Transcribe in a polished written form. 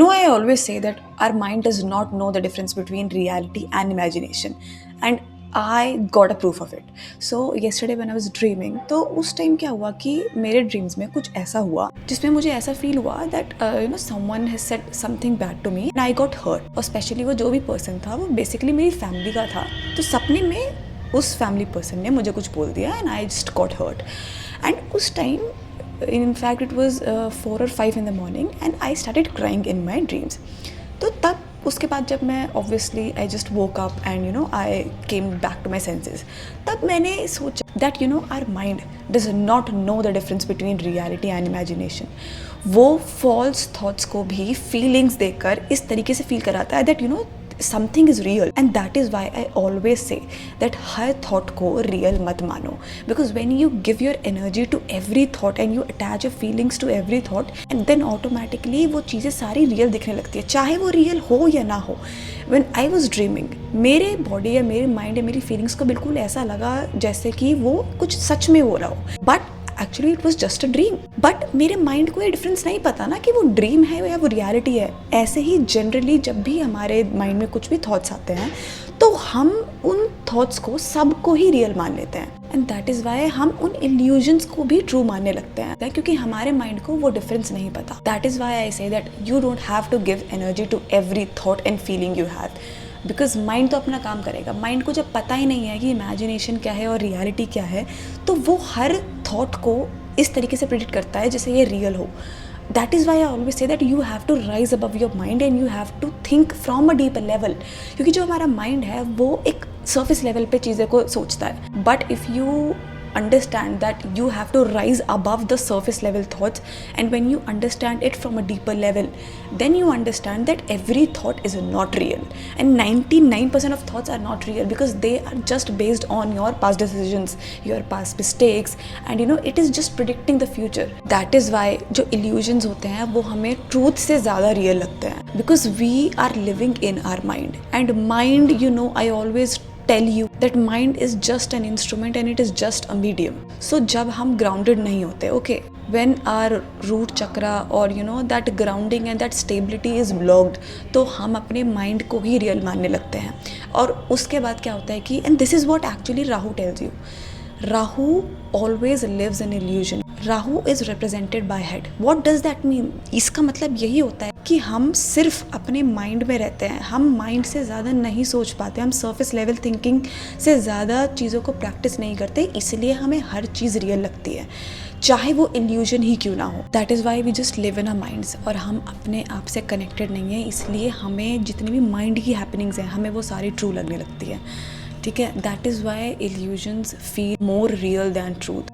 I always say that our mind does not know the difference between reality and imagination. And I got a proof of it. So yesterday when I was dreaming, तो उस time क्या हुआ कि मेरे dreams में कुछ ऐसा हुआ जिसमें मुझे ऐसा फील हुआ that someone has said something bad to me and I got hurt. और स्पेशली वो जो भी पर्सन था वो बेसिकली मेरी फैमिली का था। तो सपने में उस फैमिली पर्सन ने मुझे कुछ बोल दिया and I just got hurt. And उस time in fact it was 4 or 5 in the morning and I started crying in my dreams. तो तब उसके बाद जब मैं obviously I just woke up and I came back to my senses. तब मैंने सोचा that our mind does not know the difference between reality and imagination. वो false thoughts को भी feelings देकर इस तरीके से feel कराता है that something is real, and that is why I always say that her thought को real मत मानो, because when you give your energy to every thought and you attach your feelings to every thought and then automatically वो चीज़ें सारी real दिखने लगती है, चाहे वो real हो या ना हो। When I was dreaming, मेरे body या मेरे mind या मेरी feelings को बिल्कुल ऐसा लगा जैसे कि वो कुछ सच में हो रहा हो, but actually it was just a dream. But मेरे माइंड को ये डिफरेंस नहीं पता ना कि वो ड्रीम है या वो रियलिटी है। ऐसे ही जनरली जब भी हमारे माइंड में कुछ भी थॉट्स आते हैं तो हम उन थॉट्स को सबको ही रियल मान लेते हैं, एंड दैट इज़ वाई हम उन इल्यूजन्स को भी ट्रू मानने लगते हैं, क्योंकि हमारे माइंड को वो डिफरेंस नहीं पता। That is why I say that you don't have to give energy to every thought and feeling you have, because mind तो अपना काम करेगा। माइंड को जब पता ही नहीं है कि इमेजिनेशन क्या है और रियलिटी क्या है, तो वो हर थॉट को इस तरीके से प्रेडिक्ट करता है जैसे ये रियल हो। That is why I always say that you have to rise above your mind and you have to think from a deeper level, क्योंकि जो हमारा माइंड है वो एक सर्फेस लेवल पे चीज़ें को सोचता है। But if you understand that you have to rise above the surface level thoughts, and when you understand it from a deeper level, then you understand that every thought is not real, and 99% of thoughts are not real because they are just based on your past decisions, your past mistakes, and it is just predicting the future. That is why जो illusions होते हैं वो हमें truth से ज़्यादा real लगते हैं, because we are living in our mind, and mind I always tell you that mind is just an instrument and it is just a medium. So जब हम grounded नहीं होते, okay, when our root chakra or that grounding and that stability is blocked, तो हम अपने mind को ही real मानने लगते हैं। और उसके बाद क्या होता है कि and this is what actually Rahu tells you. Rahu always lives in illusion. Rahu is represented by head. What does that mean? इसका मतलब यही होता है कि हम सिर्फ अपने माइंड में रहते हैं, हम माइंड से ज़्यादा नहीं सोच पाते, हम सरफेस लेवल थिंकिंग से ज़्यादा चीज़ों को प्रैक्टिस नहीं करते, इसलिए हमें हर चीज़ रियल लगती है, चाहे वो इल्यूजन ही क्यों ना हो। That is why we just live in a minds, और हम अपने आप से कनेक्टेड नहीं हैं, इसलिए हमें जितनी भी माइंड की हैपनिंग्स हैं हमें वो सारी ट्रू लगने लगती है। ठीक है, that is why illusions feel more real than truth.